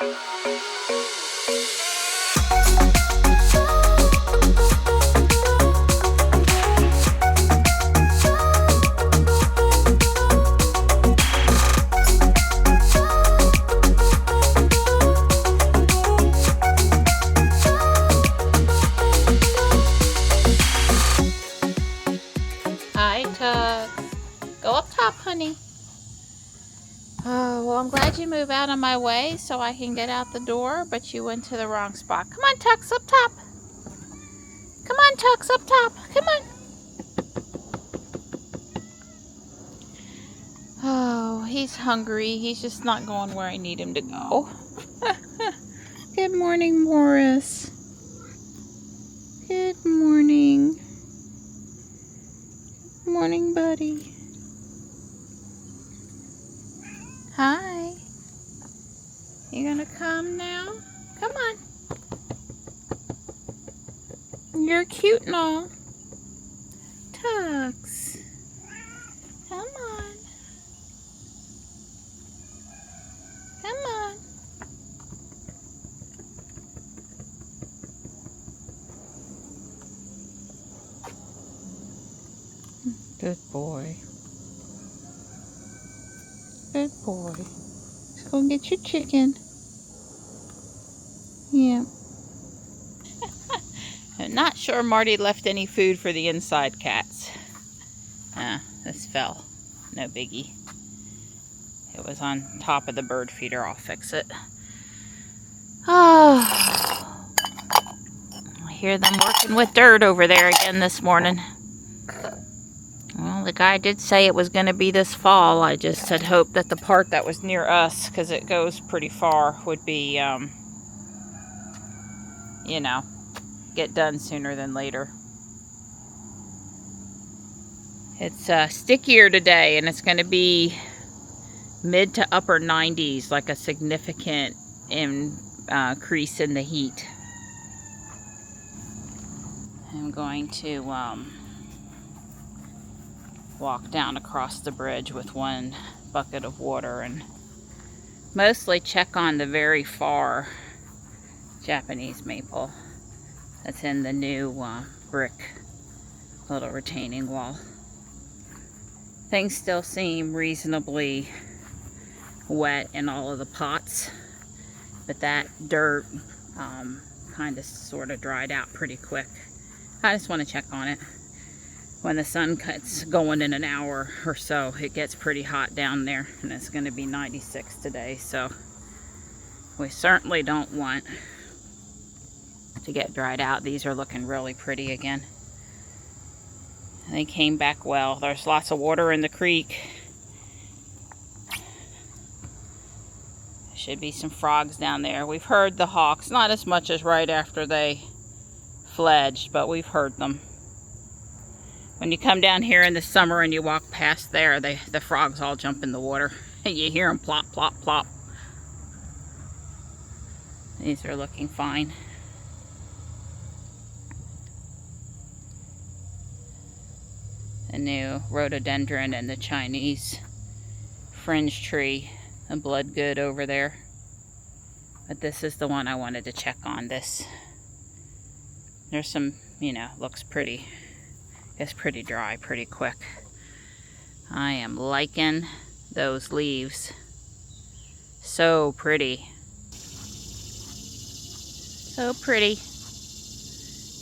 Hi, Tug. Go up top, honey. Oh, well, I'm glad you moved out of my way so I can get out the door, but you went to the wrong spot. Come on, Tux, up top. Come on, Tux, up top. Come on. Oh, he's hungry. He's just not going where I need him to go. Good morning, Morris. Good morning. Good morning, buddy. Hi. You gonna come now? Come on. You're cute and all. Tux. Come on. Come on. Good boy. Good boy. Let's go get your chicken. Yeah. I'm not sure Marty left any food for the inside cats. This fell. No biggie. It was on top of the bird feeder. I'll fix it. Oh, I hear them working with dirt over there again this morning. Well, the guy did say it was going to be this fall. I just had hoped that the part that was near us, because it goes pretty far, would be, you know, get done sooner than later. It's stickier today, and it's going to be mid to upper 90s, like a significant increase in the heat. I'm going to walk down across the bridge with one bucket of water and mostly check on the very far Japanese maple that's in the new brick little retaining wall. Things still seem reasonably wet in all of the pots, but that dirt kind of sort of dried out pretty quick. I just want to check on it. When the sun cuts going in an hour or so, it gets pretty hot down there, and it's going to be 96 today, so we certainly don't want to get dried out. These are looking really pretty again. They came back well. There's lots of water in the creek. Should be some frogs down there. We've heard the hawks, not as much as right after they fledged, but we've heard them. When you come down here in the summer and you walk past there, the frogs all jump in the water. And you hear them plop, plop, plop. These are looking fine. The new rhododendron and the Chinese fringe tree, the blood good over there. But this is the one I wanted to check on. There's some, looks pretty. It's pretty dry pretty quick. I am liking those leaves. So pretty. So pretty.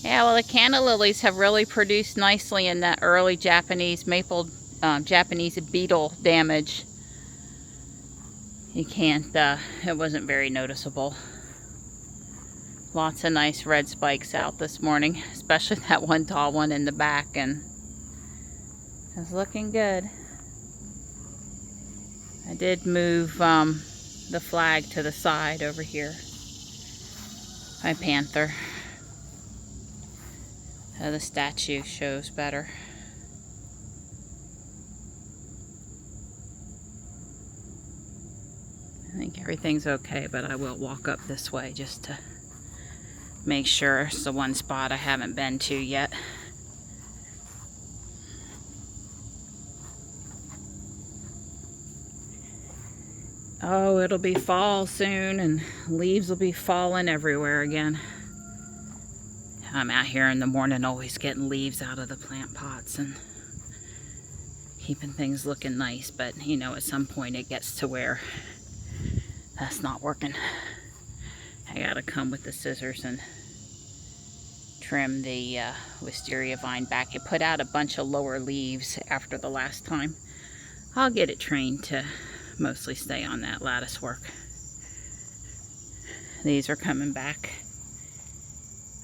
Yeah, well, the canna lilies have really produced nicely in that early Japanese maple, Japanese beetle damage. You can't, it wasn't very noticeable. Lots of nice red spikes out this morning, especially that one tall one in the back, and it's looking good. I did move the flag to the side over here. My panther. So the statue shows better. I think everything's okay, but I will walk up this way just to make sure. It's the one spot I haven't been to yet. Oh, it'll be fall soon and leaves will be falling everywhere again. I'm out here in the morning always getting leaves out of the plant pots and keeping things looking nice, but you know, at some point it gets to where that's not working. I gotta come with the scissors and trim the wisteria vine back. It put out a bunch of lower leaves after the last time. I'll get it trained to mostly stay on that lattice work. These are coming back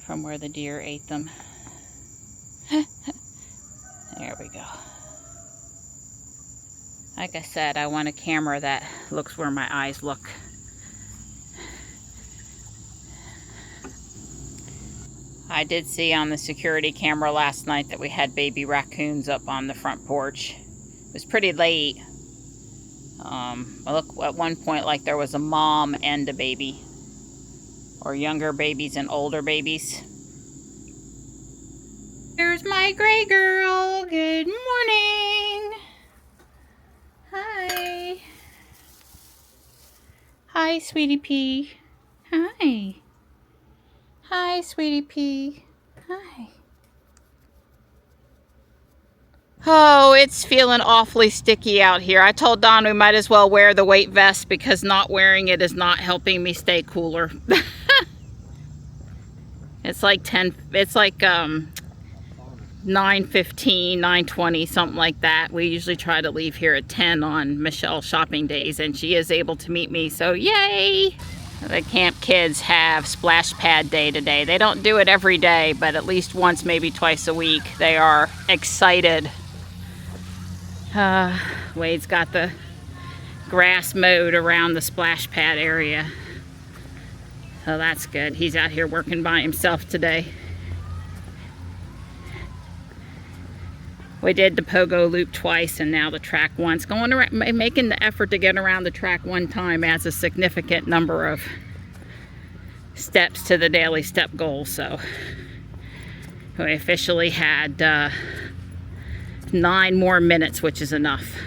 from where the deer ate them. There we go. Like I said, I want a camera that looks where my eyes look. I did see on the security camera last night that we had baby raccoons up on the front porch. It was pretty late. Look, at one point like there was a mom and a baby. Or younger babies and older babies. There's my gray girl. Good morning. Hi. Hi, sweetie pea. Hi. Hi, sweetie pea. Hi. Oh, it's feeling awfully sticky out here. I told Don we might as well wear the weight vest because not wearing it is not helping me stay cooler. It's like 9:15, 9:20, something like that. We usually try to leave here at 10 on Michelle's shopping days, and she is able to meet me, so yay! The camp kids have splash pad day today. They don't do it every day, but at least once, maybe twice a week. They are excited. Wade's got the grass mowed around the splash pad area. So that's good. He's out here working by himself today. We did the pogo loop twice and now the track once. Going around, making the effort to get around the track one time adds a significant number of steps to the daily step goal. So we officially had 9 more minutes, which is enough.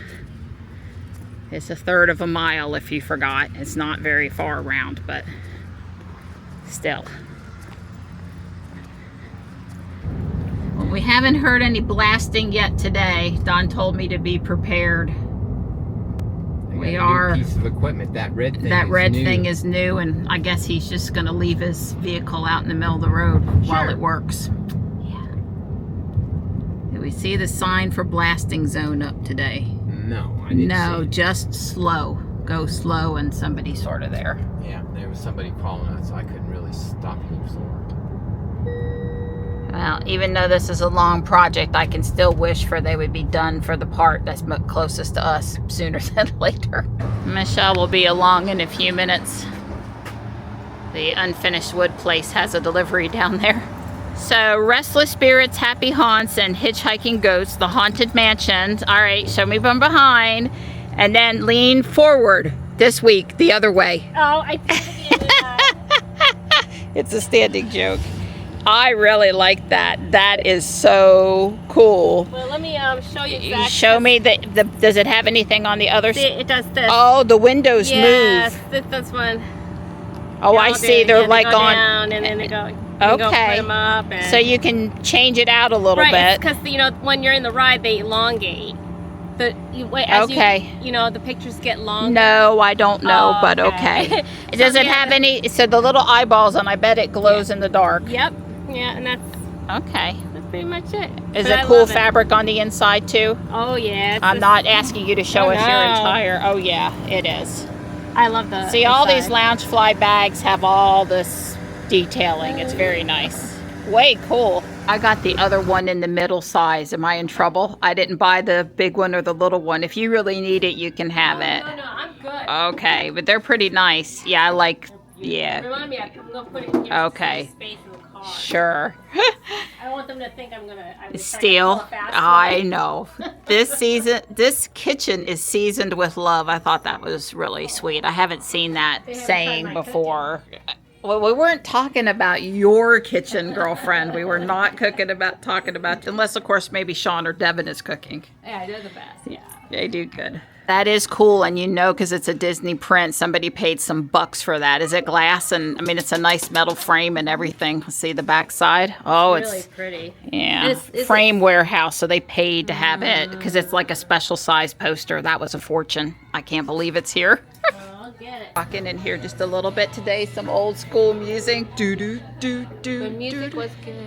It's 1/3 of a mile if you forgot. It's not very far around, but still. Well, we haven't heard any blasting yet today. Don told me to be prepared. We are. New piece of equipment. That red thing. That red thing is new, and I guess he's just going to leave his vehicle out in the middle of the road while it works. Yeah. Did we see the sign for blasting zone up today? No, I didn't. No, see it. just slow. Go slow, and somebody's sort of there. Yeah, there was somebody crawling out, so I couldn't really stop him. Well, even though this is a long project, I can still wish for they would be done for the part that's closest to us sooner than later. Michelle will be along in a few minutes. The unfinished wood place has a delivery down there. So, Restless Spirits, Happy Haunts, and Hitchhiking Ghosts, the Haunted Mansions. All right, show me from behind. And then lean forward this week, the other way. Oh, I It's a standing joke. I really like that. That is so cool. Well, let me show you exactly. Show me does it have anything on the other side? It does this. Oh, the windows yes, move. This one. Oh, I see. They're like they go on. Down and then they go. Okay. Go put them up and, so you can change it out a little right, bit. because when you're in the ride, they elongate. As the pictures get longer. No, I don't know, Oh, but okay. okay. Does it have any? So the little eyeballs, and I bet it glows in the dark. Yep. Yeah, and that's pretty much it. Is it cool fabric on the inside too? Oh yeah. I'm not asking you to show us your entire. Oh yeah, it is. I love the. See, all these Loungefly bags have all this detailing. It's very nice. Way cool. I got the other one in the middle size. Am I in trouble? I didn't buy the big one or the little one. If you really need it, you can have it. No, I'm good. Okay, but they're pretty nice. Yeah, I like. Yeah. Remind me, I'm gonna put it in here. Okay. Space in the car. Sure. I don't want them to think I'm Steal. I know. This kitchen is seasoned with love. I thought that was really sweet. I haven't seen that saying before. Well, we weren't talking about your kitchen, girlfriend. We were not talking about, unless of course maybe Sean or Devin is cooking. Yeah, they're the best. Yeah. They do good. That is cool, and you know, because it's a Disney print, somebody paid some bucks for that. Is it glass? And I mean, it's a nice metal frame and everything. See the back side? Oh, it's really pretty. Yeah, frame warehouse, so they paid to have it because it's like a special size poster. That was a fortune. I can't believe it's here. I'll get it. Walking in here just a little bit today, some old school music. Do do do do. The music was good.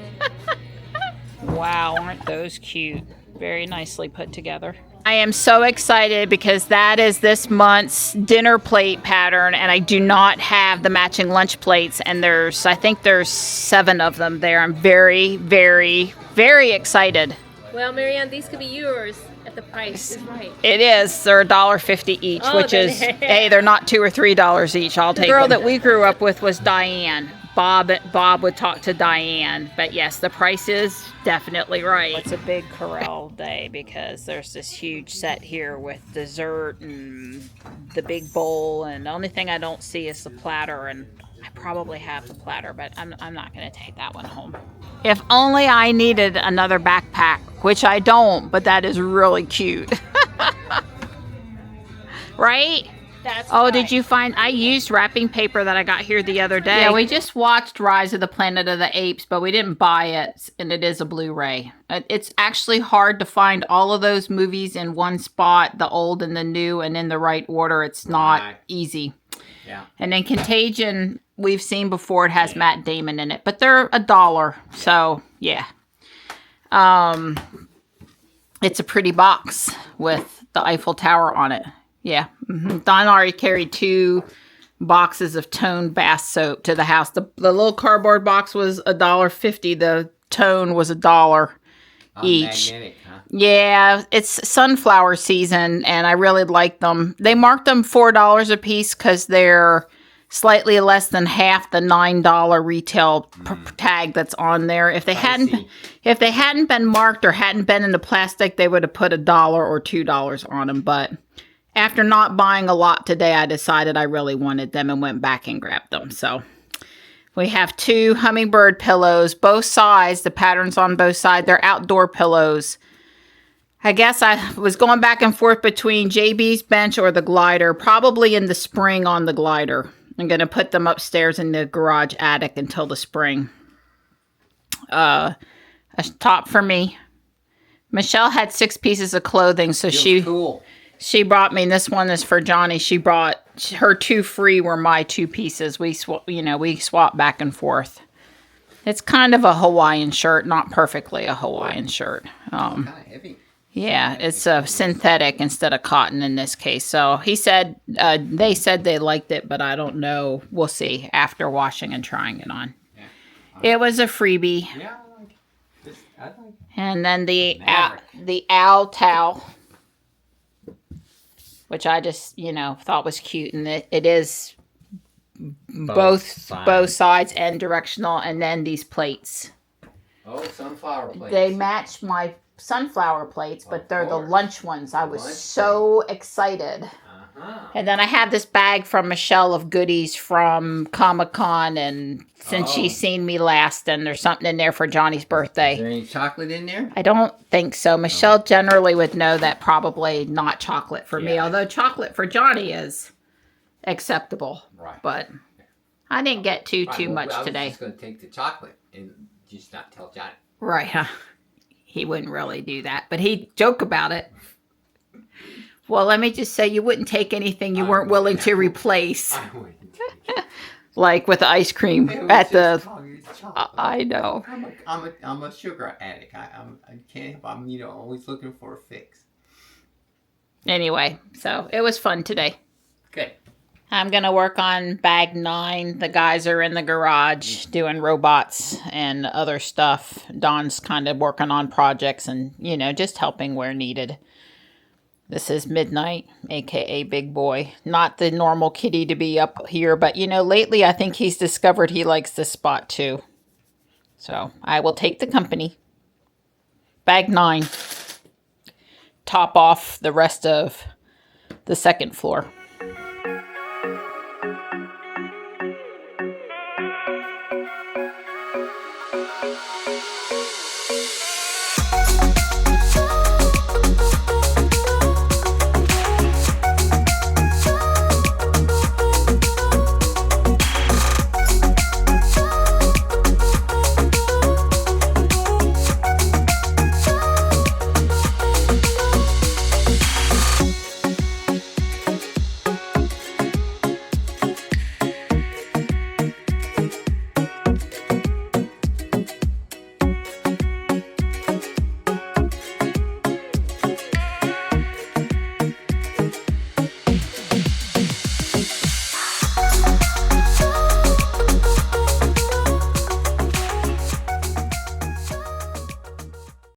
Wow, aren't those cute? Very nicely put together. I am so excited because that is this month's dinner plate pattern, and I do not have the matching lunch plates, and I think there's 7 of them there. I'm very, very, very excited. Well, Marianne, these could be yours if the price is right. It is. They're $1.50 each, which is, hey, they're not $2 or $3 each. I'll take them. The girl that we grew up with was Diane. Bob would talk to Diane, but yes, the price is definitely right. It's a big corral day because there's this huge set here with dessert and the big bowl, and the only thing I don't see is the platter, and I probably have the platter, but I'm not going to take that one home. If only I needed another backpack, which I don't, but that is really cute. Right? That's right. Did you find I used wrapping paper that I got here the other day? Yeah, we just watched Rise of the Planet of the Apes, but we didn't buy it, and it is a Blu-ray. It's actually hard to find all of those movies in one spot, the old and the new, and in the right order. It's not easy. Yeah. And then Contagion, we've seen before, it has Matt Damon in it, but they're $1, so yeah. It's a pretty box with the Eiffel Tower on it. Yeah. Don already carried 2 boxes of Tone bath soap to the house. The little cardboard box was $1.50. The Tone was $1 each. Magnetic, huh? Yeah, it's sunflower season, and I really like them. They marked them $4 a piece because they're slightly less than half the $9 retail tag that's on there. If they hadn't been marked or hadn't been in the plastic, they would have put $1 or $2 on them. But after not buying a lot today, I decided I really wanted them and went back and grabbed them. So we have 2 hummingbird pillows, both sides. The pattern's on both sides. They're outdoor pillows. I guess I was going back and forth between JB's bench or the glider, probably in the spring on the glider. I'm going to put them upstairs in the garage attic until the spring. A top for me. Michelle had 6 pieces of clothing, so she brought me, this one is for Johnny. She brought her 2 free were my 2 pieces. We swap back and forth. It's kind of a Hawaiian shirt, not perfectly a Hawaiian shirt. Kind of heavy. Yeah, it's a synthetic instead of cotton in this case. So he said, they said they liked it, but I don't know. We'll see after washing and trying it on. Yeah, it was a freebie. Yeah, I like it. And then the owl towel, which I just, thought was cute. And it is both sides and directional. And then these plates. Oh, sunflower plates. They match my sunflower plates, but they're the lunch ones. I was so excited. And then I have this bag from Michelle of goodies from Comic-Con, and since she's seen me last, and there's something in there for Johnny's birthday. Is there any chocolate in there? I don't think so. Michelle generally would know that probably not chocolate for me, although chocolate for Johnny is acceptable. Right. But I didn't get too much today. I was just going to take the chocolate and just not tell Johnny. Right, huh? He wouldn't really do that, but he'd joke about it. Well, let me just say, you wouldn't take anything you weren't willing to replace. I wouldn't take it. Like with the ice cream at the... I know. I'm a sugar addict. I can't. I'm always looking for a fix. Anyway, so it was fun today. Good. I'm going to work on bag 9. The guys are in the garage doing robots and other stuff. Don's kind of working on projects and, just helping where needed. This is Midnight, a.k.a. Big Boy. Not the normal kitty to be up here, but, lately I think he's discovered he likes this spot too. So I will take the company. Bag 9. Top off the rest of the second floor.